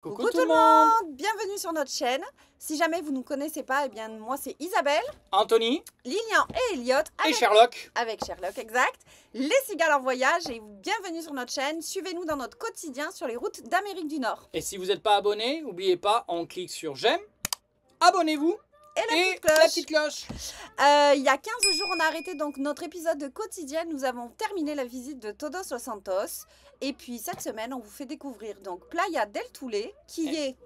Coucou tout le monde! Bienvenue sur notre chaîne. Si jamais vous ne nous connaissez pas, eh bien moi c'est Isabelle, Anthony, Lilian et Elliot et Sherlock. Avec Sherlock, exact. Les cigales en voyage et bienvenue sur notre chaîne. Suivez-nous dans notre quotidien sur les routes d'Amérique du Nord. Et si vous n'êtes pas abonné, n'oubliez pas, on clique sur j'aime, abonnez-vous Et la petite cloche. Il y a 15 jours, on a arrêté donc notre épisode de quotidien. Nous avons terminé la visite de Todos los Santos. Et puis cette semaine, on vous fait découvrir donc Playa del Toulé, qui est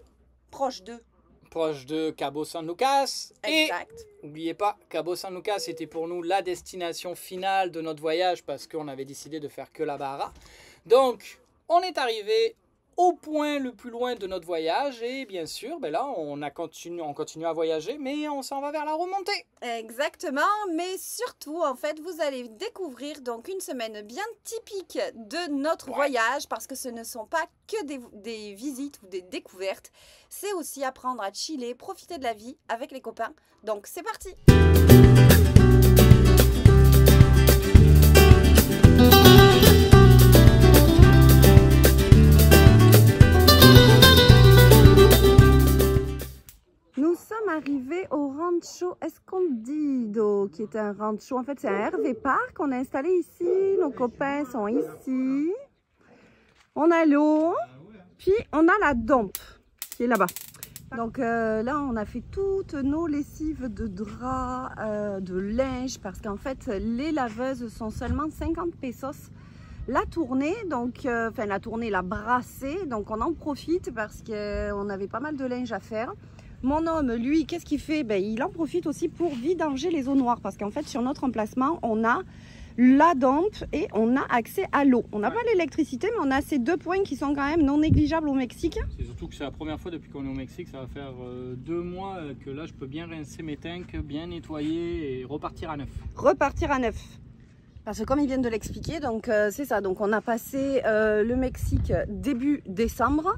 proche de Cabo San Lucas. Exact. Et n'oubliez pas, Cabo San Lucas c'était pour nous la destination finale de notre voyage parce qu'on avait décidé de faire que la Barra. Donc, on est arrivé au point le plus loin de notre voyage et bien sûr, ben là, on continue à voyager, mais on s'en va vers la remontée. Exactement, mais surtout, en fait, vous allez découvrir donc une semaine bien typique de notre voyage parce que ce ne sont pas que des visites ou des découvertes, c'est aussi apprendre à chiller, profiter de la vie avec les copains. Donc, c'est parti! Nous sommes arrivés au Rancho Escondido, qui est un rancho. En fait, c'est un RV Park qu'on a installé ici. Nos copains sont ici. On a l'eau. Puis, on a la dompe qui est là-bas. Donc là, on a fait toutes nos lessives de draps, de linge, parce qu'en fait, les laveuses sont seulement 50 pesos la tournée, donc enfin la tournée, la brassée. Donc, on en profite parce qu'on avait pas mal de linge à faire. Mon homme, lui, qu'est-ce qu'il fait? Ben, il en profite aussi pour vidanger les eaux noires. Parce qu'en fait, sur notre emplacement, on a la dompe et on a accès à l'eau. On n'a pas l'électricité, mais on a ces deux points qui sont quand même non négligeables au Mexique. C'est surtout que c'est la première fois depuis qu'on est au Mexique. Ça va faire 2 mois que là, je peux bien rincer mes tanks, bien nettoyer et repartir à neuf. Repartir à neuf. Parce que comme ils viennent de l'expliquer, donc c'est ça. Donc on a passé le Mexique début décembre.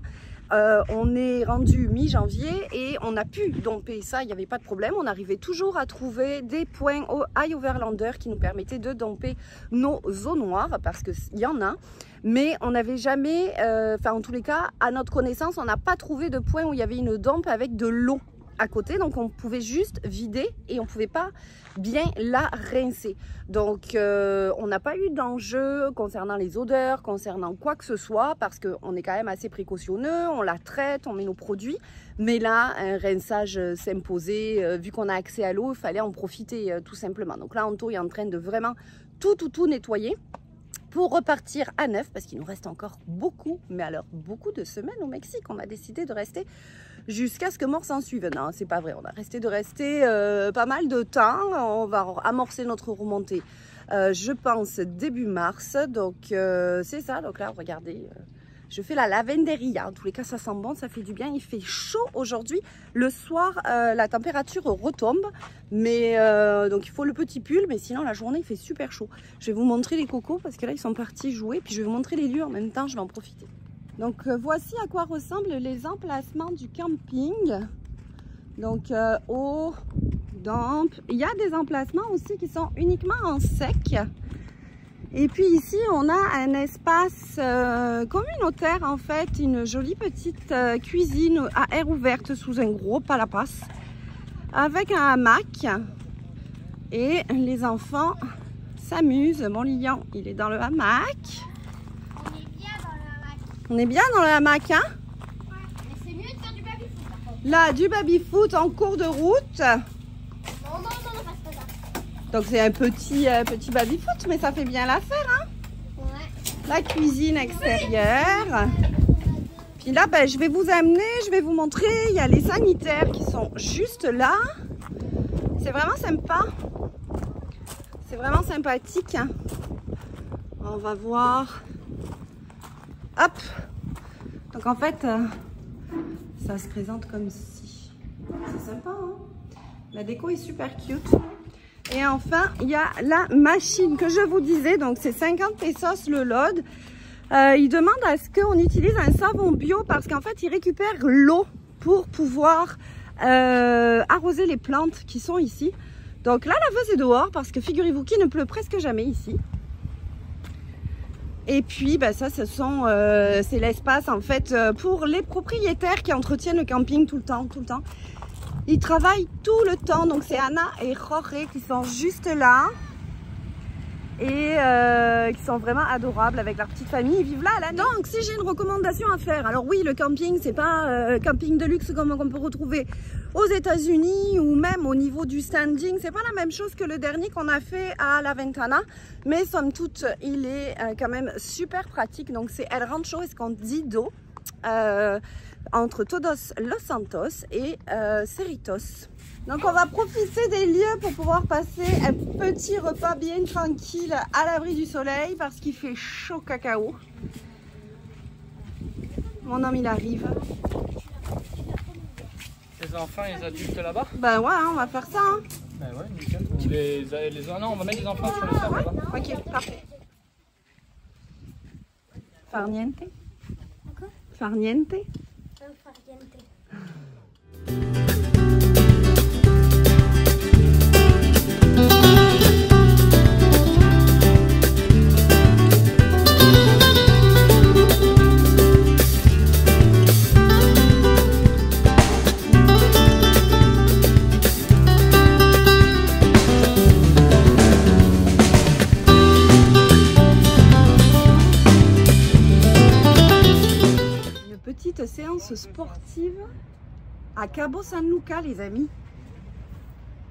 On est rendu mi-janvier et on a pu domper ça, il n'y avait pas de problème. On arrivait toujours à trouver des points au High Overlander qui nous permettaient de domper nos eaux noires parce qu'il y en a. Mais on n'avait jamais, enfin en tous les cas, à notre connaissance, on n'a pas trouvé de point où il y avait une dompe avec de l'eau à côté. Donc on pouvait juste vider et on ne pouvait pas bien la rincer. Donc on n'a pas eu d'enjeu concernant les odeurs, concernant quoi que ce soit, parce qu'on est quand même assez précautionneux, on la traite, on met nos produits, mais là un rinçage s'imposait, vu qu'on a accès à l'eau, il fallait en profiter tout simplement. Donc là Anto est en train de vraiment tout nettoyer pour repartir à neuf, parce qu'il nous reste encore beaucoup, mais alors beaucoup de semaines au Mexique. On a décidé de rester jusqu'à ce que mort s'en suive. Non, c'est pas vrai, on a resté pas mal de temps. On va amorcer notre remontée, je pense, début mars. Donc c'est ça, donc là, regardez, je fais la lavanderia. En tous les cas, ça sent bon, ça fait du bien. Il fait chaud aujourd'hui. Le soir, la température retombe. Mais donc, il faut le petit pull. Mais sinon, la journée, il fait super chaud. Je vais vous montrer les cocos parce que là, ils sont partis jouer. Puis, je vais vous montrer les lieux en même temps. Je vais en profiter. Donc, voici à quoi ressemblent les emplacements du camping. Donc, eau, dompe. Il y a des emplacements aussi qui sont uniquement en sec. Et puis ici, on a un espace communautaire, en fait, une jolie petite cuisine à air ouverte sous un gros palapas avec un hamac. Et les enfants s'amusent. Mon Lilian, il est dans le hamac. On est bien dans le hamac. On est bien dans le hamac, hein? Ouais, mais c'est mieux de faire du baby-foot par contre. Là, du baby-foot en cours de route. Non, pas ça. Donc c'est un petit baby-foot, mais ça fait bien l'affaire, hein? Ouais. La cuisine extérieure. Puis là, ben, je vais vous amener, je vais vous montrer. Il y a les sanitaires qui sont juste là. C'est vraiment sympa. C'est vraiment sympathique, hein? On va voir. Hop! Donc en fait, ça se présente comme ci. C'est sympa, hein? La déco est super cute. Et enfin, il y a la machine que je vous disais, donc c'est 50 pesos le load. Il demande à ce qu'on utilise un savon bio parce qu'en fait, il récupère l'eau pour pouvoir arroser les plantes qui sont ici. Donc la laveuse est dehors parce que figurez-vous qu'il ne pleut presque jamais ici. Et puis bah, ça, c'est l'espace en fait pour les propriétaires qui entretiennent le camping tout le temps. Ils travaillent tout le temps, donc c'est Anna et Jorge qui sont juste là. Et qui sont vraiment adorables avec leur petite famille, ils vivent là à l'année. Donc si j'ai une recommandation à faire, alors oui, le camping c'est pas camping de luxe comme on peut retrouver aux États-Unis ou même au niveau du standing, c'est pas la même chose que le dernier qu'on a fait à La Ventana, mais somme toute il est quand même super pratique. Donc c'est El Rancho Escondido entre Todos Los Santos et Cerritos. Donc on va profiter des lieux pour pouvoir passer un petit repas bien tranquille à l'abri du soleil parce qu'il fait chaud cacao. Mon homme il arrive. Les enfants et les adultes là-bas? Ben ouais, hein, on va faire ça. Hein. Ben ouais, nickel. Non, on va mettre les enfants sur le sable là-bas. Ok, parfait. Farniente? Quoi? Farniente? Farniente. Séance sportive à Cabo San Lucas, les amis.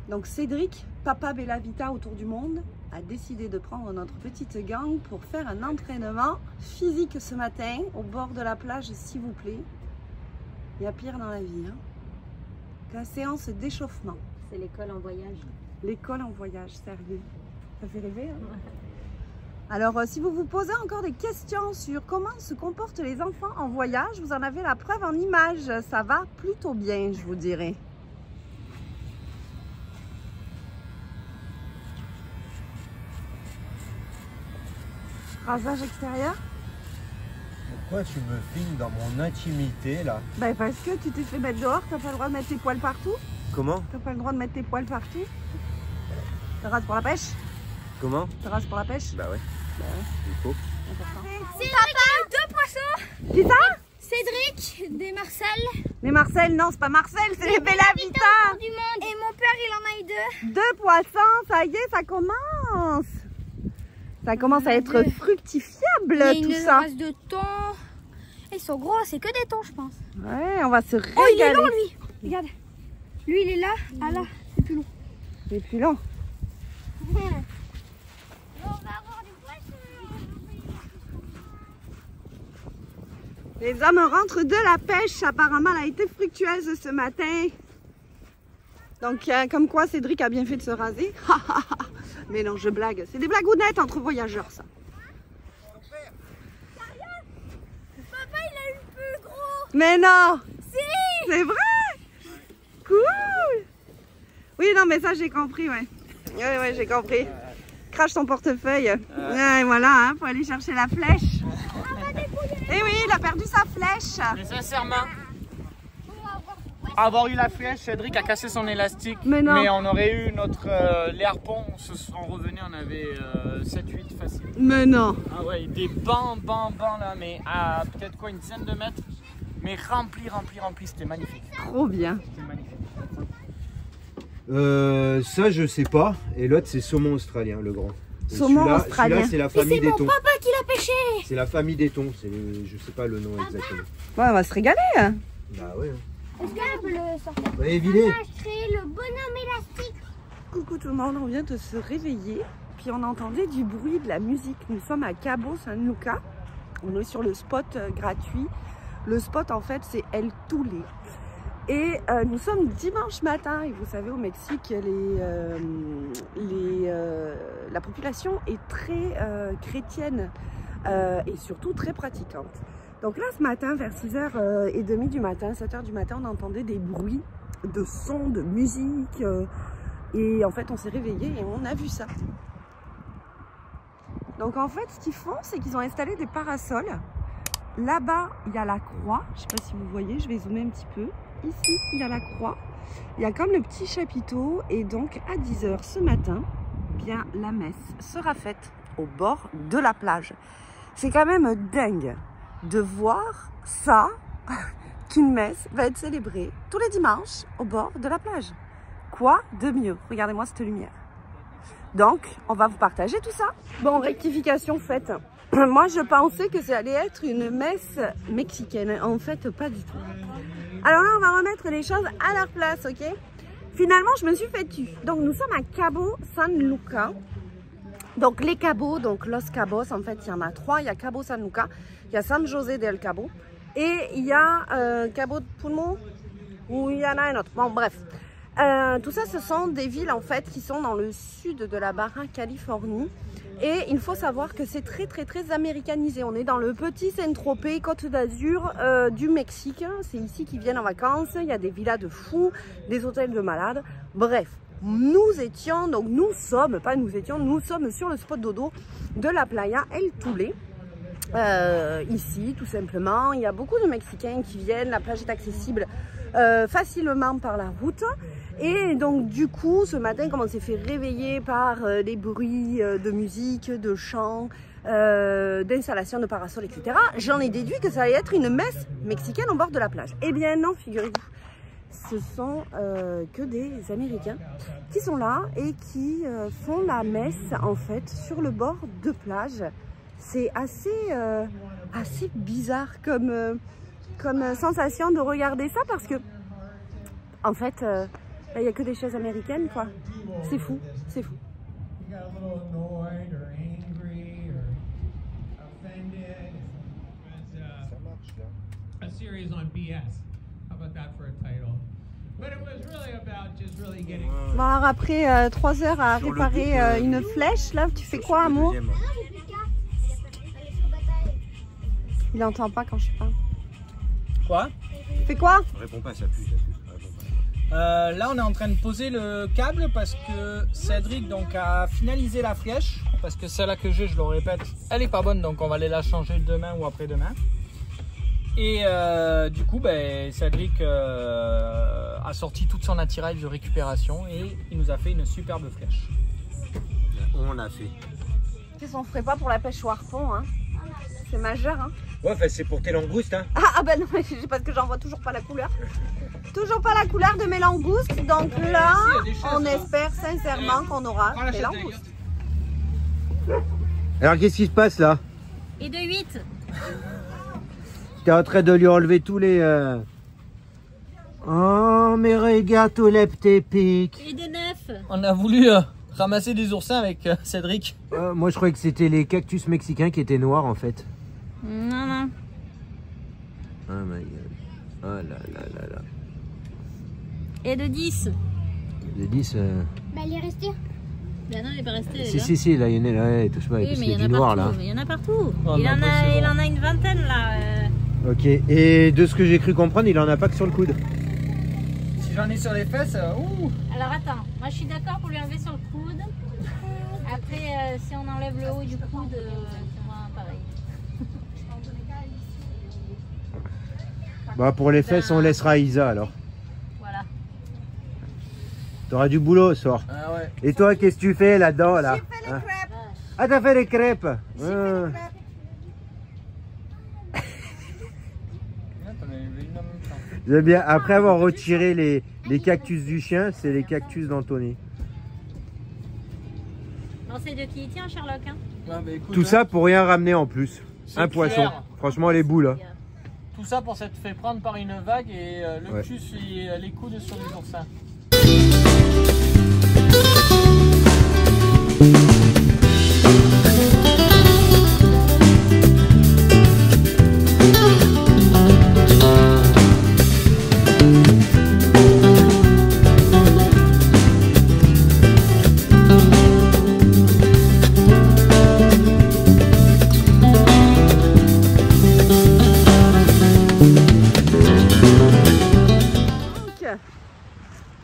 Donc Cédric, papa Bella Vita autour du monde, a décidé de prendre notre petite gang pour faire un entraînement physique ce matin au bord de la plage, s'il vous plaît. Il y a pire dans la vie, hein, qu'une séance d'échauffement. C'est l'école en voyage. L'école en voyage, sérieux. Ça fait rêver, hein. Ouais. Alors, si vous vous posez encore des questions sur comment se comportent les enfants en voyage, vous en avez la preuve en image. Ça va plutôt bien, je vous dirais. Rasage extérieur. Pourquoi tu me filmes dans mon intimité, là? Ben parce que tu t'es fait mettre dehors, t'as pas le droit de mettre tes poils partout. Comment? T'as pas le droit de mettre tes poils partout. Te rases pour la pêche? Comment? Te rases pour la pêche? Bah ouais. Il faut. C'est papa, 2 poissons. Qui ça? Cédric, des Marcel. Les Marcel, non, c'est pas Marcel, c'est les Bella Vita. Du monde. Et mon père, il en a eu 2. 2 poissons, ça y est, ça commence. Ça commence à être fructifiable, tout ça. Il de thon. Ils sont gros, c'est que des thons, je pense. Ouais, on va se régaler. Oh, il est long, lui. Regarde. Lui, il est là. Ah là, c'est plus long. C'est plus long. On va avoir du poisson. Les hommes rentrent de la pêche. Apparemment, elle a été fructueuse ce matin. Donc, comme quoi Cédric a bien fait de se raser. Mais non, je blague. C'est des blagounettes entre voyageurs, ça. Papa, il a eu plus gros. Mais non! Si! C'est vrai? Cool! Oui, non, mais ça, j'ai compris, ouais. Ouais, j'ai compris. Crache ton portefeuille. Ouais, voilà, hein, faut aller chercher la flèche. Et oui, il a perdu sa flèche. Mais sincèrement, avoir eu la flèche, Cédric a cassé son élastique. Mais non. Mais on aurait eu notre les harpons, on revenait, on avait 7-8 facile. Mais non. Ah ouais, des bancs là, mais à peut-être quoi, une dizaine de mètres. Mais rempli, c'était magnifique. Trop bien. C'était magnifique. Ça je sais pas. Et l'autre c'est saumon australien, le grand. Saumon australien. Celui-là c'est la famille des thons. Papa qui l'a pêché. C'est la famille des thons. Je sais pas le nom exactement. Ouais, on va se régaler. Hein. Bah ouais. Est-ce qu'elle peut le sortir? Ouais, évidemment. Papa a créé le bonhomme élastique. Coucou tout le monde, on vient de se réveiller. Puis on entendait du bruit, de la musique. Nous sommes à Cabo San Lucas. On est sur le spot gratuit. Le spot en fait c'est El Tule. Et nous sommes dimanche matin et vous savez au Mexique la population est très chrétienne et surtout très pratiquante. Donc là ce matin vers 6h30 du matin, 7h du matin, on entendait des bruits de sons, de musique et en fait on s'est réveillé et on a vu ça. Donc en fait ce qu'ils font c'est qu'ils ont installé des parasols. Là-bas il y a la croix, je ne sais pas si vous voyez, je vais zoomer un petit peu. Ici, il y a la croix, il y a comme le petit chapiteau et donc à 10 h ce matin, bien la messe sera faite au bord de la plage. C'est quand même dingue de voir ça, qu'une messe va être célébrée tous les dimanches au bord de la plage. Quoi de mieux? Regardez-moi cette lumière. Donc, on va vous partager tout ça. Bon, rectification faite. Moi, je pensais que ça allait être une messe mexicaine. En fait, pas du tout. Alors là, on va remettre les choses à leur place, ok? Finalement, je me suis fait tu. Donc, nous sommes à Cabo San Lucas. Donc, les Cabos, donc Los Cabos, en fait, il y en a 3. Il y a Cabo San Lucas, il y a San José del Cabo et il y a Cabo de Pulmón, où il y en a un autre. Bon, bref. Tout ça, ce sont des villes, en fait, qui sont dans le sud de la Baja Californie. Et il faut savoir que c'est très américanisé. On est dans le petit Saint-Tropez, Côte d'Azur du Mexique. C'est ici qu'ils viennent en vacances. Il y a des villas de fous, des hôtels de malades. Bref, nous sommes sur le spot dodo de la playa El Tule. Ici, tout simplement. Il y a beaucoup de Mexicains qui viennent. La plage est accessible facilement par la route. Et donc du coup, ce matin, comme on s'est fait réveiller par les bruits de musique, de chants, d'installation de parasols, etc., j'en ai déduit que ça allait être une messe mexicaine au bord de la plage. Eh bien non, figurez-vous, ce sont que des Américains qui sont là et qui font la messe en fait sur le bord de plage. C'est assez bizarre comme sensation de regarder ça parce que en fait il n'y a que des choses américaines, quoi. C'est fou, c'est fou. Bon, alors après 3 heures à réparer une flèche, là, tu fais quoi, amour? Il n'entend pas quand je parle. Quoi? Tu fais quoi? Réponds pas, ça pue. Là on est en train de poser le câble parce que Cédric donc a finalisé la flèche parce que celle-là que j'ai, je le répète, elle est pas bonne, donc on va aller la changer demain ou après-demain. Et du coup Cédric a sorti toute son attirail de récupération et il nous a fait une superbe flèche. On l'a fait. Qu'est-ce qu'on ferait pas pour la pêche au harpon, hein? C'est majeur, hein? Ouais, c'est pour tes langoustes, hein. Ah ben non, parce que j'en vois toujours pas la couleur. Toujours pas la couleur de mes langoustes. Donc là, on espère sincèrement qu'on aura des langoustes. Alors, qu'est-ce qui se passe là? Et de 8. T'es en train de lui enlever tous les... Oh, mais regarde tous les petits pics. Et de 9. On a voulu ramasser des oursins avec Cédric. Moi, je croyais que c'était les cactus mexicains qui étaient noirs, en fait. Non. Oh my god. Oh là là là là. Et de 10. De 10... Bah, elle est restée. Ben non, elle est pas restée. Si, là, il y en a là, touche pas, Oui, parce mais qu'il y a du noir là. il y en a partout. Oh, il en a une vingtaine là. Ok, et de ce que j'ai cru comprendre, il en a pas que sur le coude. Si j'en ai sur les fesses, ouh. Alors attends, moi je suis d'accord pour lui enlever sur le coude. Après, si on enlève le haut du coude, c'est moins pareil. Bah pour les fesses, on laissera Isa alors. Voilà. T'auras du boulot ce soir. Ah ouais. Et toi, qu'est-ce que tu fais là-dedans là? J'ai fait les crêpes. Ah, t'as fait les crêpes. J'ai fait les crêpes. J'aime bien, après avoir retiré les cactus du chien, c'est les cactus d'Anthony. Non, c'est de qui il tient, Sherlock, hein? Ouais, bah, écoute, Tout ça pour rien ramener en plus. c'est Un poisson. clair. Franchement, les boules. Hein. Tout ça pour s'être fait prendre par une vague et le Ouais. cul sur les coudes sur les oursins.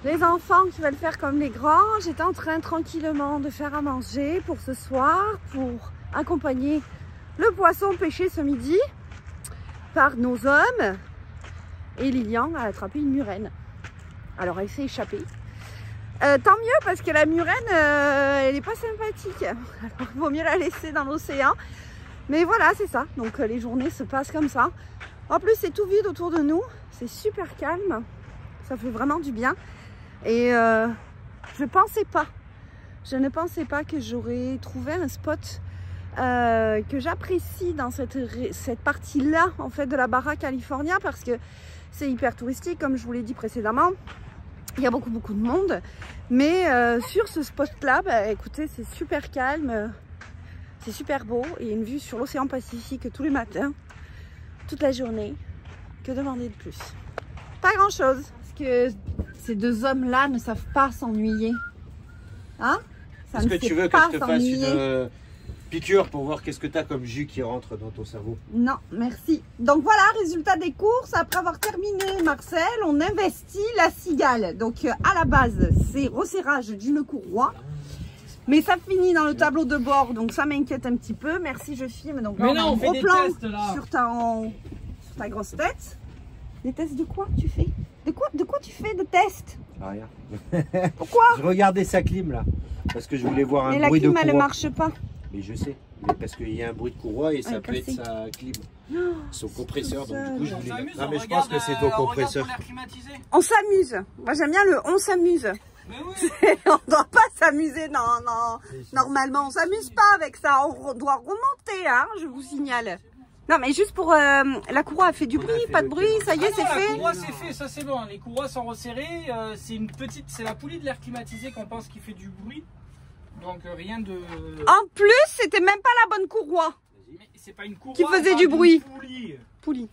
Les enfants qui veulent faire comme les grands, j'étais en train tranquillement de faire à manger pour ce soir, pour accompagner le poisson pêché ce midi par nos hommes. Et Lilian a attrapé une murène. Alors elle s'est échappée. Tant mieux parce que la murène, elle n'est pas sympathique. Alors il vaut mieux la laisser dans l'océan. Mais voilà, c'est ça. Donc les journées se passent comme ça. En plus, c'est tout vide autour de nous. C'est super calme. Ça fait vraiment du bien. Et je ne pensais pas que j'aurais trouvé un spot que j'apprécie dans cette partie-là en fait de la Baja California, parce que c'est hyper touristique, comme je vous l'ai dit précédemment. Il y a beaucoup de monde. Mais sur ce spot-là, bah, écoutez, c'est super calme. C'est super beau. Il y a une vue sur l'océan Pacifique tous les matins, toute la journée. Que demander de plus? Pas grand-chose. Parce que ces deux hommes-là ne savent pas s'ennuyer. Hein? Est-ce que tu veux que je te fasse une piqûre pour voir qu'est-ce que tu as comme jus qui rentre dans ton cerveau? Non, merci. Donc voilà, résultat des courses. Après avoir terminé Marcel, on investit la cigale. Donc à la base, c'est resserrage d'une courroie. Mais ça finit dans le tableau de bord, donc ça m'inquiète un petit peu. Merci, je filme. Donc mais là, non, on fait gros des plan tests là. Sur ta grosse tête. Des tests de quoi tu fais? De quoi tu fais de tests? Rien. Pourquoi? Je regardais sa clim là, parce que je voulais voir un mais bruit de la courroie. clim, elle ne marche pas. Mais je sais, mais parce qu'il y a un bruit de courroie et ça peut être cassé. sa clim. Son compresseur, donc du coup je voulais... s'amuse, Non mais je regarde, pense que c'est ton compresseur. on regarde pour l'air climatisé. On s'amuse. Moi j'aime bien le on s'amuse. Mais oui. On ne doit pas s'amuser, non. Normalement, on ne s'amuse pas avec ça. On doit remonter, hein, je vous signale. Non, mais juste pour... la courroie a fait du bruit, pas de bruit, ça y est, c'est La fait. courroie c'est fait, ça c'est bon. Les courroies sont resserrées. C'est la poulie de l'air climatisé qu'on pense qui fait du bruit. Donc rien de... En plus, c'était même pas la bonne courroie Mais c'est pas une courroie, qui faisait on du parle bruit. d'une Poulie. poulie.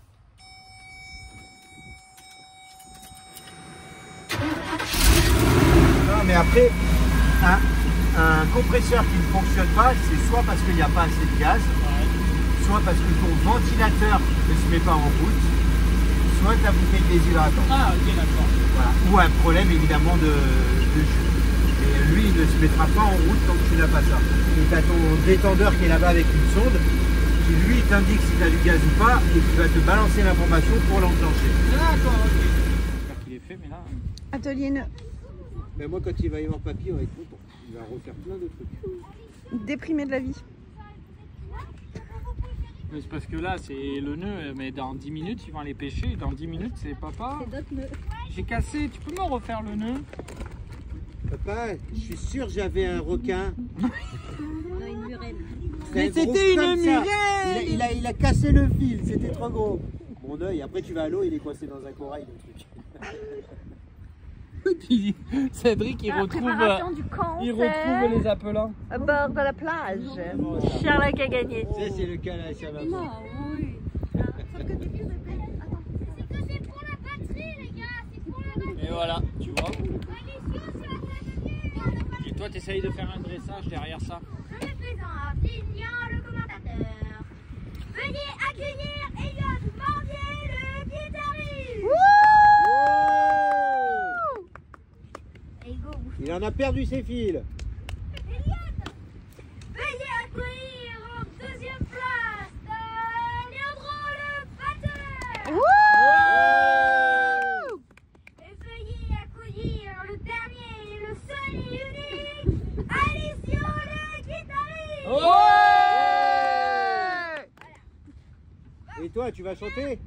Non mais après, un compresseur qui ne fonctionne pas, c'est soit parce qu'il n'y a pas assez de gaz, soit parce que ton ventilateur ne se met pas en route, soit ta bouteille déshydratant. Ah ok, d'accord. Voilà. Ou un problème évidemment de jus. Et lui, il ne se mettra pas en route tant que tu n'as pas ça. Et tu as ton détendeur qui est là-bas avec une sonde, qui lui t'indique si tu as du gaz ou pas, et qui va te balancer l'information pour l'enclencher. D'accord, ok. J'espère qu'il est fait, mais là... Atelier nœud. Mais moi, quand il va y avoir papy, on va être content. Il va refaire plein de trucs. Déprimé de la vie. Mais c'est parce que là, c'est le nœud, mais dans 10 minutes, ils vont aller pêcher. Dans 10 minutes, c'est papa. C'est d'autres nœuds. J'ai cassé, tu peux me refaire le nœud? Papa, je suis sûr j'avais un requin. Une murène. Mais c'était une murène. Il a cassé le fil, c'était trop gros. Mon œil, après tu vas à l'eau, il est coincé dans un corail, le truc. Puis Cédric, il retrouve les appelants. À bord de la plage. Sherlock a gagné. Ça, c'est le cas là, ça va. Non, oui. C'est pour la batterie, les gars, c'est pour la batterie. Et voilà, tu vois. Mission sur la batterie. Et toi, tu essayes de faire un dressage derrière ça. Je me présente, Lilian, le commentateur. Veuillez accueillir Elliot Mordier, le guitariste. Il en a perdu ses fils. Elliot, veuillez accueillir en deuxième place Leandro le batteur. Et veuillez accueillir le dernier, le seul et unique, Alessio le guitariste. Et toi, tu vas chanter?